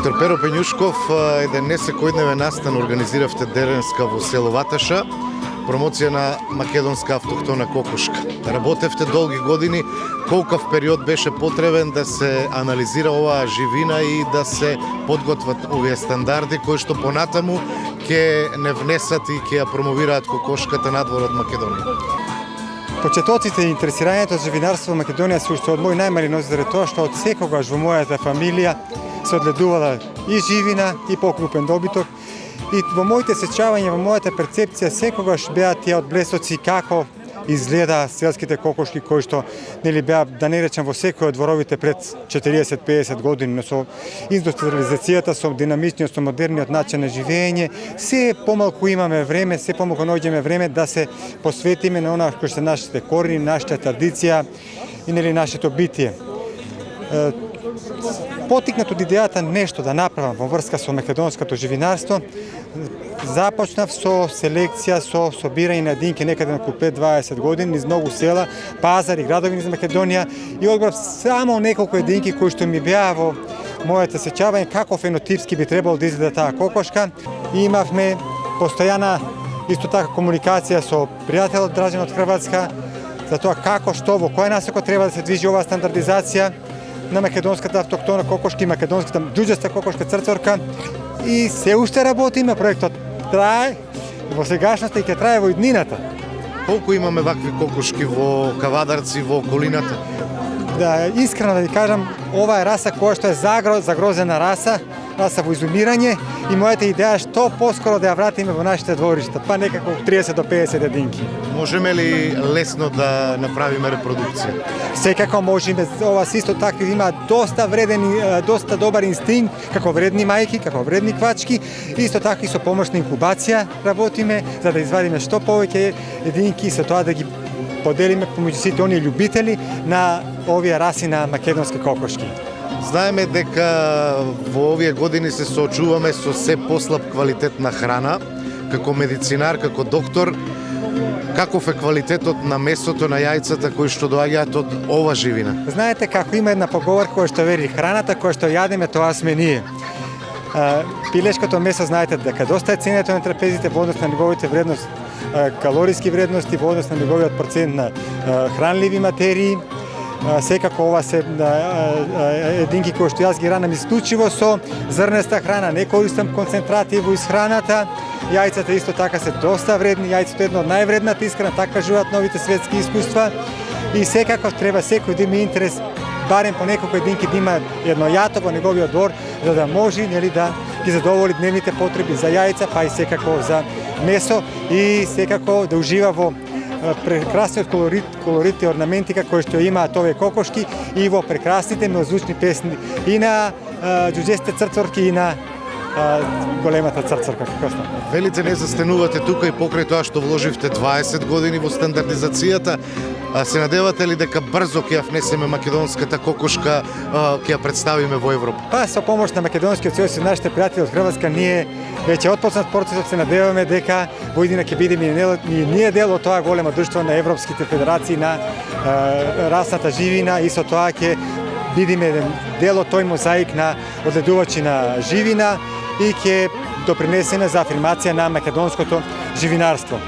Доктор Перо Пењушков, еден несекојдневен настан организиравте денеска во село Ваташа, промоција на македонска автохтона кокошка. Работевте долги години, колкав период беше потребен да се анализира оваа живина и да се подготват овие стандарди кои што понатаму ќе не внесат и ќе ја промовираат кокошката надвор од Македонија? Почетоците и интересирањето за живинарство во Македонија се уште од мој најмали носи заради тоа што од секогаш во мојата фамилија се одледувала и живина и покрупен добиток. И во моите сеќавања, во мојата перцепција секогаш беа тие одблесоци како изгледа селските кокошки кои што нели беа, да не речам, во секој од дворовите пред 40-50 години, но со индустриализацијата, со динамичниот, со модерниот начин на живење, се помалку имаме време, се помалку наоѓаме време да се посветиме на она кои се нашите корени, нашата традиција и нели нашето битие. Потикнат од идејата нешто да направам во врска со македонското живинарство, започнав со селекција, со собирање на единки некаде на околу 5-20 години низ многу села, пазари, градови низ Македонија и одбрав само неколку единки кои што ми беа во моето сеќавање како фенотипски би требало да изгледа таа кокошка. И имавме постојана исто така комуникација со пријател Дражан од Хрватска за тоа како, што, во која насока треба да се движи оваа стандардизација на македонската автохтона кокошка и македонската ѓуѓаста кокошка црцорка. И се уште работиме, проектот трае во сегашноста и ќе трае во иднината. Колку имаме вакви кокошки во Кавадарци, во околината? Да, искрено да ви кажам, ова е раса која што е загрозена раса во изумирање и мојата идеја е што поскоро да ја вратиме во нашите дворишта, па некако 30 до 50 единки. Можеме ли лесно да направиме репродукција? Секако можеме, ова исто така има доста вреден, доста добар инстинкт, како вредни мајки, како вредни квачки, исто така и со помошна инкубација работиме за да извадиме што повеќе единки и со тоа да ги поделиме помеѓу сите оние љубители на овие раси на македонски кокошки. Знаеме дека во овие години се соочуваме со се послаб квалитет на храна. Како медицинар, како доктор, каков е квалитетот на месото, на јајцата кои што доаѓаат од ова живина? Знаете како има една поговорка која што вели храната која што јадеме тоа сме ние. Пилешкото месо знаете дека доста е ценето на трапезите во однос на неговите вредност, калориски вредности, во однос на неговиот процент на хранливи материи. Секако ова се единки кои што јас ги ранам исклучиво со зрнеста храна, не користам концентрати во исхраната. Јајцата исто така се доста вредни, јајцето е едно од највредната исхрана, така кажуваат новите светски искуства. И секако треба секој да има интерес, барем по неколку единки да има едно јато во неговиот двор, за да може нели да ги задоволи дневните потреби за јајца, па и секако за месо и секако да ужива во прекрасниот колорит и орнаментика кои што имаат овие кокошки и во прекрасните милозвучни песни и на ѓуѓестите црцорки и на големата црцорка. Велите не застенувате тука и покрај тоа што вложивте 20 години во стандардизацијата, се надевате ли дека брзо ќе ја внесеме македонската кокошка, ќе ја представиме во Европа? Па со помош на македонскиот сојуз и нашите пријатели од Хрватска ние веќе отпочнат процесот, се надеваме дека во иднина ќе бидеме и ние дел од тоа големо друштво на европските федерации на расната живина и со тоа ќе бидеме дел од тој мозаик на одледувачи на живина и ќе допринесеме за афирмација на македонското живинарство.